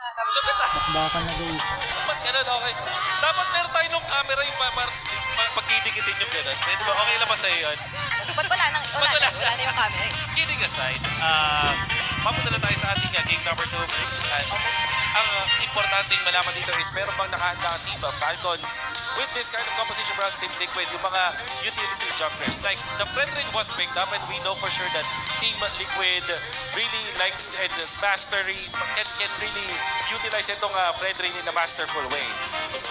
Lapit ah. Bakbakan na guys. Ba't ganun? Okay. Dapat meron tayo nung camera yung pagdidikitin yung ganun. Pwede ba? Okay lang ba sa'yo yun? Ba't wala na yung camera eh. Kidding aside, mapunta na tayo sa ating game number 2, Briggs. At ang importanteng malaman dito is meron bang nakahanda ang team of Falcons with this kind of composition para sa Team Liquid, yung mga utility jumpers. Like, the friend ring was picked up and we know for sure that Team Liquid really likes and can really utilize itong friend ring in a masterful way.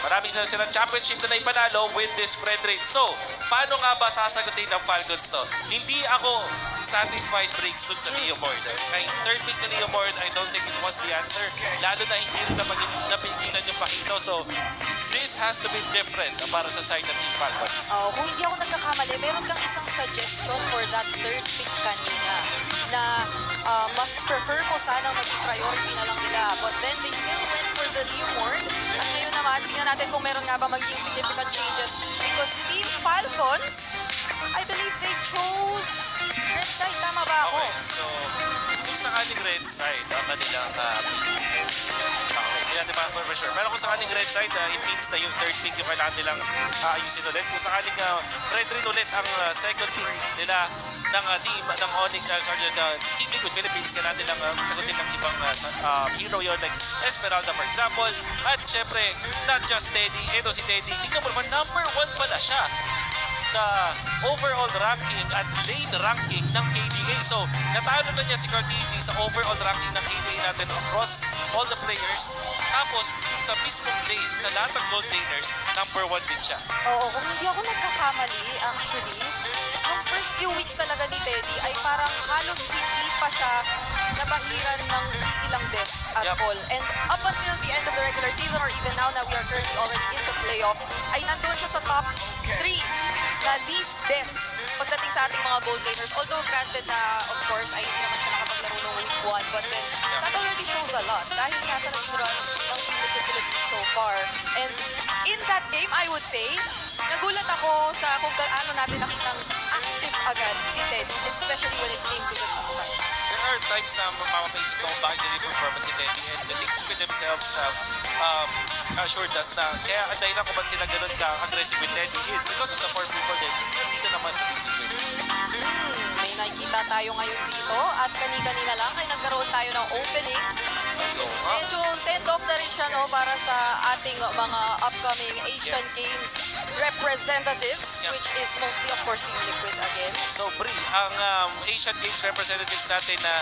Marami na silang championship na naipanalo with this friend ring. So, paano nga ba sasagutin ng Falcons to? Hindi ako satisfied, Briggs, dun sa Leomord. Kay third pick na Leomord, I don't think it was the answer. Lalo na hindi rin napigilan yung Pakito. So, this has to be different para sa side ng Team Falcons. Kung hindi ako nagkakamali, meron kang isang suggestion for that third pick kanina na mas prefer mo sana maging priority na lang nila. But then they still went for the Leomord. At ngayon naman, tingnan natin kung meron nga ba magiging significant changes. Because Team Falcons, I believe they chose red side. Tama ba ako? Okay, so, kung sakaling red side, ang kanilang hindi natin pa for sure. Pero kung sakaling red side, it means na yung third pick yung kailangan nilang ayusin ulit. Kung sakaling red rin ulit ang second pick nila ng team ng Onyx, Team Liquid Philippines, kailangan nilang sagutin ng ibang hero yun, like Esmeralda for example. At syempre, not just Teddy, si Teddy, tingnan mo naman, number 1 pala siya sa overall ranking at lane ranking ng KDA. So, natalo na niya si Cortese sa overall ranking ng KDA natin across all the players. Tapos, sa mismong lane, sa lahat ng gold laners, number 1 din siya. Oo, kung hindi ako nagkakamali, actually, nung first few weeks talaga ni Teddy ay parang halos hindi pa siya nabahiran ng ilang deaths at all. And up until the end of the regular season or even now na we are currently already in the playoffs, ay nandun siya sa top 3 na least deaths pagdating sa ating mga gold laners. Although granted na, of course, ay hindi naman siya nakapaglaro ng week 1, but then that already shows a lot dahil nga sa naging run ng Team Liquid Philippines so far. And in that game, I would say, nagulat ako sa kung gaano natin nakitang active agad si Ted, especially when it came to the team fights. There are times na mapapaisip ko bakit hindi performance si Teddy, and the Liquid themselves have assured us na kaya ang dahilan kung ba't sila ganun ka-aggressive with Teddy is because of the 4 people din nandito naman sa Team Liquid. May nakikita tayo ngayon dito at kani-kanina lang ay nagkaroon tayo ng opening. Medyo send-off na rin siya no, para sa ating mga upcoming Asian Games representatives, which is mostly, of course, Team Liquid again. So, Bri, ang Asian Games representatives natin na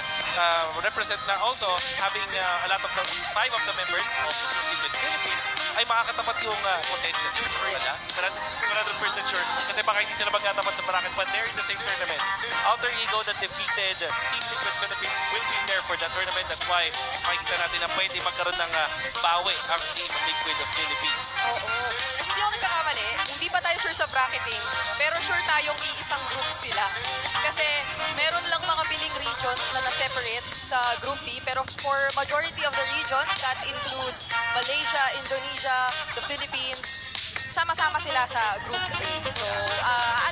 represent na also having a lot of the 5 of the members of Team Liquid Philippines ay makakatapat yung potential. Wala? 100% sure. Kasi baka hindi sila magkatapat sa bracket, but they're in the same tournament. Alter Ego that defeated Team Liquid Philippines will be there for that tournament. That's why makikita natin na pwede magkaroon ng bawi ang Team Liquid of Philippines. Oo. Kung hindi ako nagkakamali, hindi pa tayo sure sa bracketing, pero sure tayong iisang group sila. Kasi meron lang mga billing regions na na-separate sa Group B, pero for majority of the regions, that includes Malaysia, Indonesia, the Philippines, sama-sama sila sa Group A. So,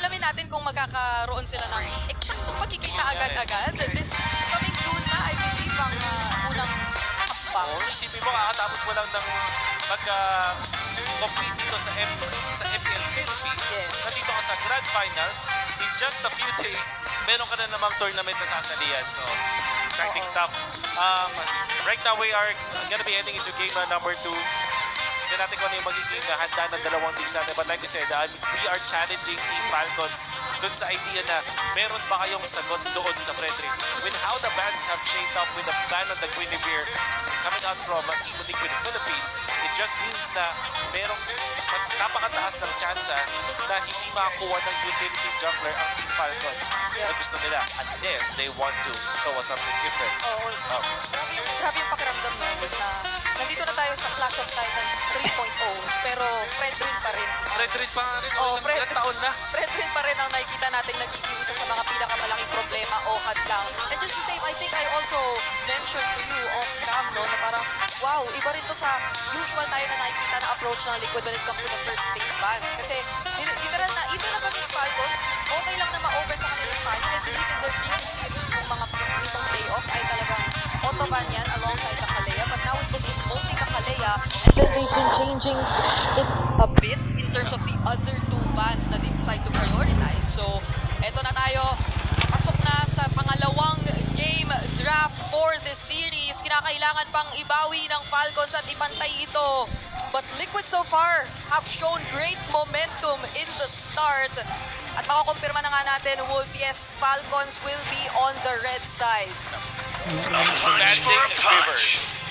alamin natin kung magkakaroon sila ng eksaktong pagkikita agad-agad. This coming June na, I believe, ang unang hakbang. Oo, isipin mo, kakatapos mo lang ng compete dito sa MPL Philippines. Yes. Nandito ka sa Grand Finals. In just a few days, meron ka na namang tournament na sasalihan. So, exciting stuff. Right now, we are gonna be heading into game number 2. Tignan natin kung ano yung magiging handa ng dalawang teams natin. But like I said, we are challenging Team Falcons dun sa idea na meron ba kayong sagot doon sa Frederick. With how the bands have shaped up with the plan of the Guinevere coming out from Team Liquid Philippines, it just means na merong napakataas ng tsansa na hindi makakuha ng utility jungler ang Team Falcon na gusto nila unless they want to show us something different. Oo. Grabe yung pakiramdam mo na nandito na tayo sa Clash of Titans 3.0 pero Fred rin pa rin. Red Red pa nga rin. Oh, Ilang taon na. Fred rin pa rin ang nakikita natin nagiging isa sa mga pinakamalaking problema o hadlang. And just the same, I think I also mentioned to you off cam, no, na parang, wow, iba rin to sa usual tayo na nakikita na approach ng Liquid when it comes to the first phase bans. Kasi literal na, even up against Falcons, okay lang na ma-open sa kanilang fan. I believe in their previous series ng mga nitong playoffs ay talagang autoban yan alongside the Kalea. But now it was most then they've been changing it a bit in terms of the other two bands na they decide to prioritize. So, eto na tayo. Pasok na sa pangalawang game draft for this series. Kinakailangan pang ibawi ng Falcons at ipantay ito. But Liquid so far have shown great momentum in the start. At makakumpirma na nga natin, Wolf, yes, Falcons will be on the red side. Standing Rivers.